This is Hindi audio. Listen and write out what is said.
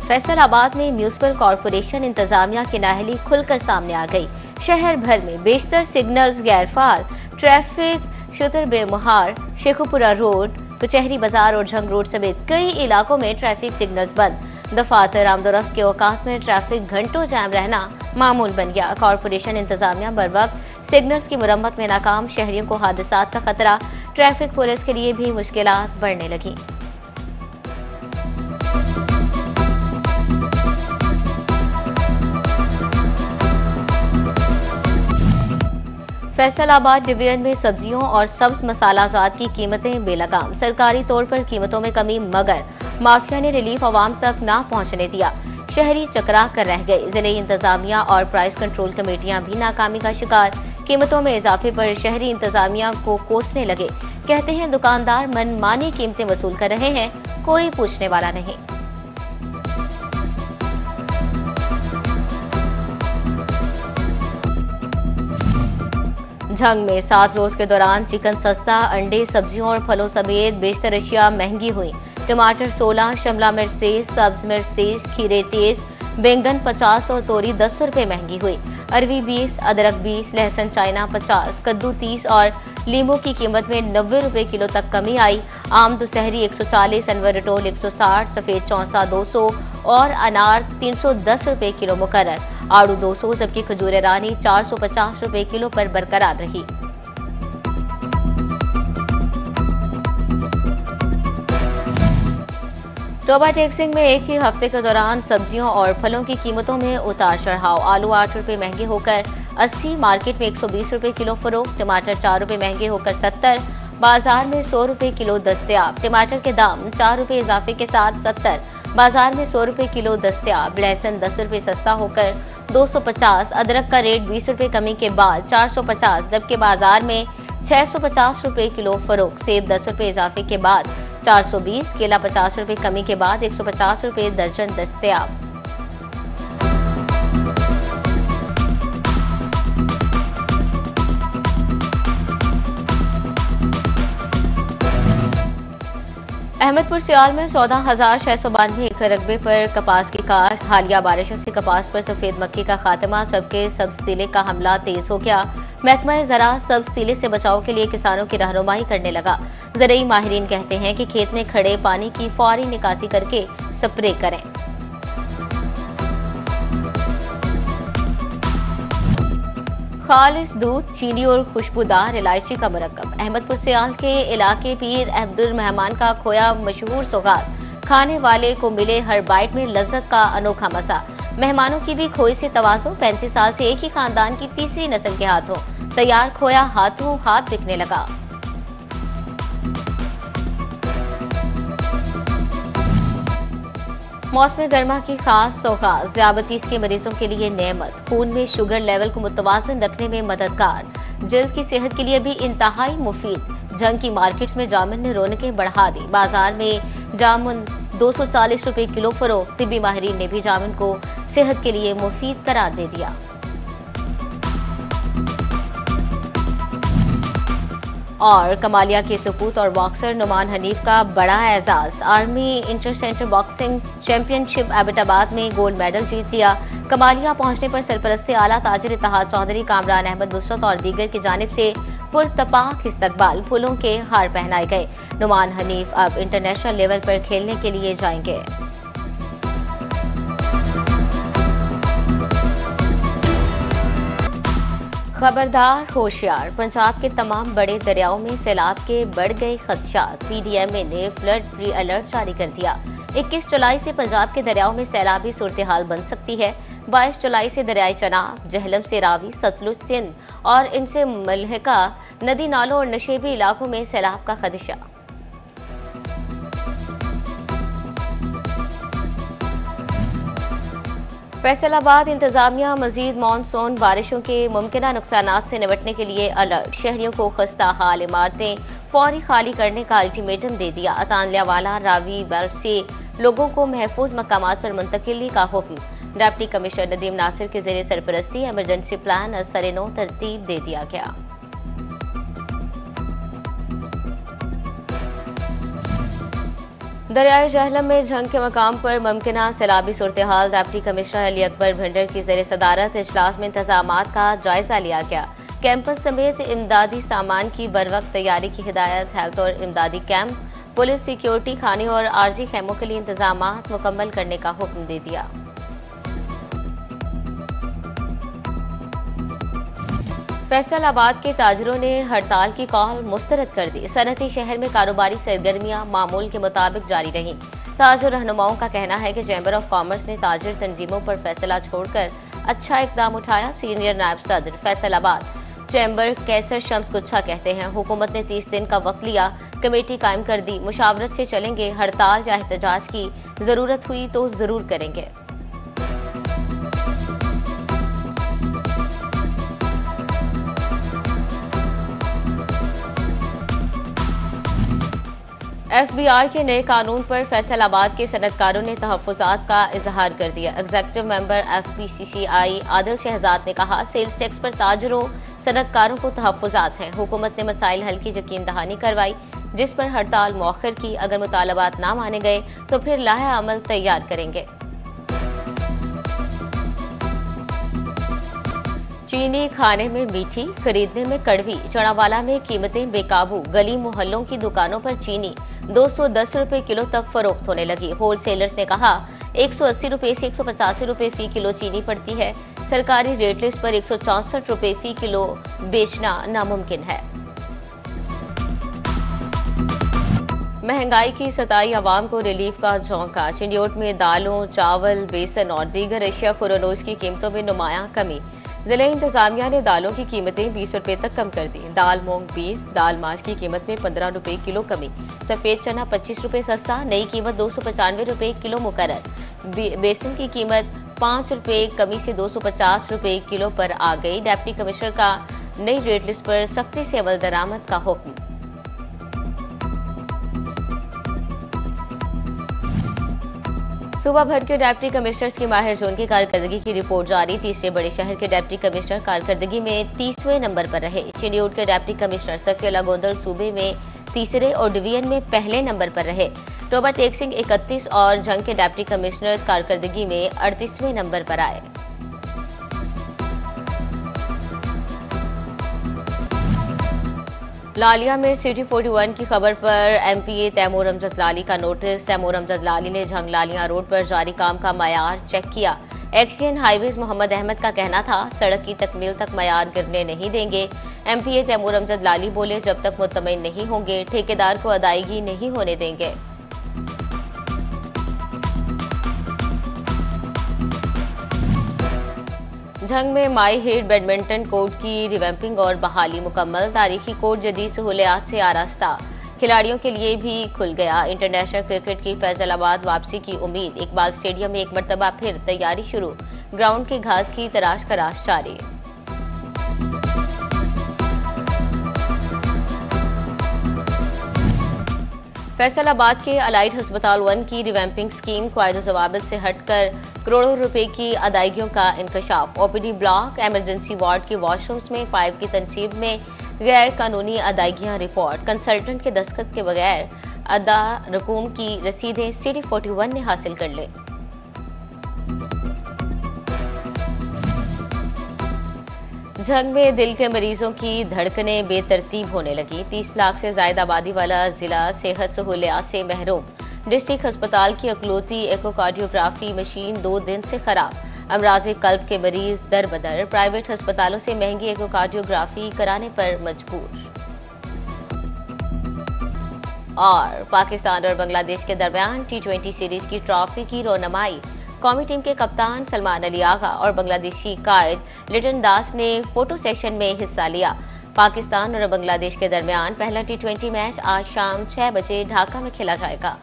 फैसलाबाद में म्यूनिसिपल कॉरपोरेशन इंतजामिया की नाअहली खुलकर सामने आ गई। शहर भर में बेशतर सिग्नल्स गैरफाल, ट्रैफिक शुतर बेमुहार, शेखुपुरा रोड, कचहरी बाजार और जंग रोड समेत कई इलाकों में ट्रैफिक सिग्नल्स बंद। दफातर आमदोरफ्त के औकात में ट्रैफिक घंटों जाम रहना मामूल बन गया। कॉरपोरेशन इंतजामिया बर वक्त सिग्नल्स की मुरम्मत में नाकाम। शहरियों को हादसात का खतरा, ट्रैफिक पुलिस के लिए भी मुश्किलात बढ़ने लगी। फैसलाबाद डिवीजन में सब्जियों और सब्ज मसालाजात की कीमतें बेलगाम। सरकारी तौर पर कीमतों में कमी, मगर माफिया ने रिलीफ आवाम तक ना पहुंचने दिया। शहरी चकरा कर रह गए। जिले इंतजामिया और प्राइस कंट्रोल कमेटियां भी नाकामी का शिकार। कीमतों में इजाफे पर शहरी इंतजामिया को कोसने लगे। कहते हैं दुकानदार मनमानी कीमतें वसूल कर रहे हैं, कोई पूछने वाला नहीं। झंग में 7 रोज के दौरान चिकन सस्ता, अंडे, सब्जियों और फलों समेत बेशतर अशिया महंगी हुई। टमाटर 16, शिमला मिर्च 23, सब्ज मिर्च 23, खीरे 23, बैंगन 50 और तोरी 10 रुपए महंगी हुई। अरवी 20, अदरक 20, लहसुन चाइना 50, कद्दू 30 और लीमू की कीमत में 90 रुपए किलो तक कमी आई। आम दुशहरी 140, अनवर टोल 160, सफेद चौंसा 200 और अनार 310 रुपए किलो मुकर्रर। आड़ू 200 जबकि खजूर रानी 450 रुपए किलो पर बरकरार रही। टोबा टेक्सिंग में एक ही हफ्ते के दौरान सब्जियों और फलों की कीमतों में उतार चढ़ाव। आलू 8 रुपए महंगे होकर 80, मार्केट में 120 रुपए किलो फरोख्त। टमाटर 4 रुपए महंगे होकर 70, बाजार में 100 रुपए किलो दस्तयाब। टमाटर के दाम 4 रुपए इजाफे के साथ 70, बाजार में 100 रुपए किलो दस्तयाब। लहसुन 10 रुपए सस्ता होकर 250, अदरक का रेट 20 रुपए कमी के बाद 450, जबकि बाजार में 650 रुपए किलो फरोख्त। सेब 10 रुपए इजाफे के बाद 420, केला 50 रुपए कमी के बाद 150 रुपए दर्जन दस्तयाब। अहमदपुर सियाल में 14,692 एकड़ रकबे पर कपास की काश्त। हालिया बारिशों से कपास पर सफेद मक्खी का खात्मा, जबकि सब्ज तीले का हमला तेज हो गया। महकमा ज़राअत सब्ज तीले से बचाव के लिए किसानों की रहनुमाई करने लगा। ज़रूरी माहिरीन कहते हैं कि खेत में खड़े पानी की फौरी निकासी करके स्प्रे करें। खालिस दूध, चीनी और खुशबूदार इलायची का मुरक्कब। अहमदपुर सियाल के इलाके पीर अब्दुल मेहमान का खोया मशहूर सौगात। खाने वाले को मिले हर बाइट में लज्जत का अनोखा मजा। मेहमानों की भी खोए से तवाज़ो। 35 साल से एक ही खानदान की तीसरी नस्ल के हाथों तैयार खोया हाथों हाथ बिकने लगा। मौसम गर्मा की खास सौगात। ज़ियाबतीस के मरीजों के लिए नेमत। खून में शुगर लेवल को मुतवाज़िन रखने में मददगार। जल्द की सेहत के लिए भी इंतहाई मुफीद। जंग की मार्केट्स में जामुन ने रौनकें बढ़ा दी। बाजार में जामुन 240 रुपए किलो फरोख्त। तिब्बी माहिरीन ने भी जामुन को सेहत के लिए मुफीद करार दे दिया। और कमालिया के सपूत और बॉक्सर नुमान हनीफ का बड़ा एजाज। Army inter centre boxing championship Abbottabad में गोल्ड मेडल जीत लिया। कमालिया पहुंचने पर सरपरस्ती आला ताजिर इत्तेहाद चौधरी कामरान अहमद नुसरत और दीगर की जानिब से पुरतपाक इस्तकबाल, फूलों के हार पहनाए गए। नुमान हनीफ अब इंटरनेशनल लेवल पर खेलने के लिए जाएंगे। खबरदार होशियार, पंजाब के तमाम बड़े दरियाओं में सैलाब के बढ़ गए खदशात। पीडीएमए ने फ्लड प्री अलर्ट जारी कर दिया। 21 जुलाई से पंजाब के दरियाओं में सैलाबी सूरत हाल बन सकती है। 22 जुलाई से दरियाई चनाब, जहलम से रावी, सतलुज, सिंध और इनसे मुल्हिका नदी नालों और नशेबी इलाकों में सैलाब का खदशा। फैसलाबाद इंतजामिया मजीद मानसून बारिशों के मुमकिन नुकसानात से निपटने के लिए अलर्ट। शहरियों को खस्ता हाल इमारतें फौरी खाली करने का अल्टीमेटम दे दिया। तानलियावाला रावी बेल्ट से लोगों को महफूज मकामात पर मुंतकिली का हुक्म। डिप्टी कमिश्नर नदीम नासिर के ज़रिए सरपरस्ती इमरजेंसी प्लान असर-ए-नौ तरतीब दे दिया गया। दरियाए जहलम में जंग के मकाम पर मुमकिना सैलाबी सूरत-ए-हाल डिप्टी कमिश्नर अली अकबर भिंडर की ज़ेर सदारत इजलास में इंतजामात का जायजा लिया गया। कैंपस समेत इमदादी सामान की बरवक्त तैयारी की हिदायत। हेल्थ और इमदादी कैंप, पुलिस, सिक्योरिटी, खाने और आर्जी खैमों के लिए इंतजामात मुकम्मल करने का हुक्म दे दिया। फैसलाबाद के ताजरों ने हड़ताल की कॉल मुस्तरद कर दी। सनती शहर में कारोबारी सरगर्मियां मामूल के मुताबिक जारी रहीं। ताजर रहनुमाओं का कहना है कि चैम्बर ऑफ कॉमर्स ने ताजर तंजीमों पर फैसला छोड़कर अच्छा इकदाम उठाया। सीनियर नायब सदर फैसलाबाद चैम्बर कैसर शम्स गुच्छा कहते हैं, हुकूमत ने 30 दिन का वक्त लिया, कमेटी कायम कर दी, मुशावरत से चलेंगे, हड़ताल या एहतजाज की जरूरत हुई तो जरूर करेंगे। FBR के नए कानून पर फैसलाबाद के सनतकारों ने तहफ्फुज़ात का इजहार कर दिया। Executive member FPCCI Adil Shahzad ने कहा, सेल्स टैक्स पर ताजरों सनतकारों को तहफ्फुज़ात हैं। हुकूमत ने मसाइल हल की यकीन दहानी करवाई, जिस पर हड़ताल मौखर की। अगर मुतालबात ना माने गए तो फिर लाहे अमल तैयार करेंगे। चीनी खाने में मीठी, खरीदने में कड़वी। चढ़ावाला में कीमतें बेकाबू। गली मोहल्लों की दुकानों पर चीनी 210 रुपए किलो तक फरोख्त होने लगी। होलसेलर्स ने कहा 180 रुपए से 185 रुपए फी किलो चीनी पड़ती है। सरकारी रेट लिस्ट पर 164 रुपए फी किलो बेचना नामुमकिन है। महंगाई की सताई आवाम को रिलीफ का झोंका। चिंडियोट में दालों, चावल, बेसन और दीगर अशिया खुरोनोज की कीमतों में नुमायां कमी। जिला इंतजामिया ने दालों की कीमतें 20 रुपए तक कम कर दी। दाल मूंग 20, दाल माश की कीमत में 15 रुपए किलो कमी। सफेद चना 25 रुपए सस्ता, नई कीमत 295 रुपए किलो मुकर्रर। बेसन की कीमत 5 रुपए कमी से 250 रुपए किलो पर आ गई। डिप्टी कमिश्नर का नई रेट लिस्ट पर सख्ती से अमल दरामद का हुक्म। सूबा भर के डिप्टी कमिश्नर्स की माहिर जोन की कारकर्दगी की रिपोर्ट जारी। तीसरे बड़े शहर के डिप्टी कमिश्नर कारकर्दगी में 30वें नंबर पर रहे। चिंडियोट के डिप्टी कमिश्नर सफिया गोंदल सूबे में तीसरे और डिवीजन में पहले नंबर पर रहे। टोबा टेक सिंह 31 और जंग के डिप्टी कमिश्नर कारकर्दगी में 38वें नंबर पर आए। लालिया में सिटी 41 की खबर पर MPA तैमूर अमजद लाली का नोटिस। तैमूर अमजद लाली ने जंग लालिया रोड पर जारी काम का मयार चेक किया। एक्सियन हाईवेज मोहम्मद अहमद का कहना था, सड़क की तकमील तक मयार गिरने नहीं देंगे। MPA तैमूर अमजद लाली बोले, जब तक मुतमईन नहीं होंगे ठेकेदार को अदायगी नहीं होने देंगे। जंग में माई हेड बैडमिंटन कोर्ट की रिवैम्पिंग और बहाली मुकम्मल। तारीखी कोर्ट जदीद सहूलियात से आरास्ता, खिलाड़ियों के लिए भी खुल गया। इंटरनेशनल क्रिकेट की फैसलाबाद वापसी की उम्मीद। इकबाल स्टेडियम में एक मरतबा फिर तैयारी शुरू। ग्राउंड के घास की तराश खराश जारी। फैसलाबाद के अलाइड अस्पताल 1 की रिवैम्पिंग स्कीम क्वायद जवाबित से हटकर करोड़ों रुपए की अदायगियों का इंकशाफ। OPD ब्लॉक, इमरजेंसी वार्ड के वॉशरूम्स में पाइप की तनसीब में गैर कानूनी अदायगियां रिपोर्ट। कंसल्टेंट के दस्तखत के बगैर अदा रकूम की रसीदें सिटी 41 ने हासिल कर ली। जंग में दिल के मरीजों की धड़कनें बेतरतीब होने लगी। 30 लाख से ज्यादा आबादी वाला जिला सेहत सहूलियात से महरूम। डिस्ट्रिक्ट अस्पताल की अकलौती एकोकार्डियोग्राफी मशीन 2 दिन से खराब। अमराज कल्ब के मरीज दर बदर। प्राइवेट अस्पतालों से महंगी एकोकार्डियोग्राफी कराने पर मजबूर। और पाकिस्तान और बांग्लादेश के दरमियान T20 सीरीज की ट्रॉफी की रौनमाई। कौमी टीम के कप्तान सलमान अली आगा और बांग्लादेशी कायद लिटन दास ने फोटो सेशन में हिस्सा लिया। पाकिस्तान और बांग्लादेश के दरमियान पहला T20 मैच आज शाम 6 बजे ढाका में खेला जाएगा।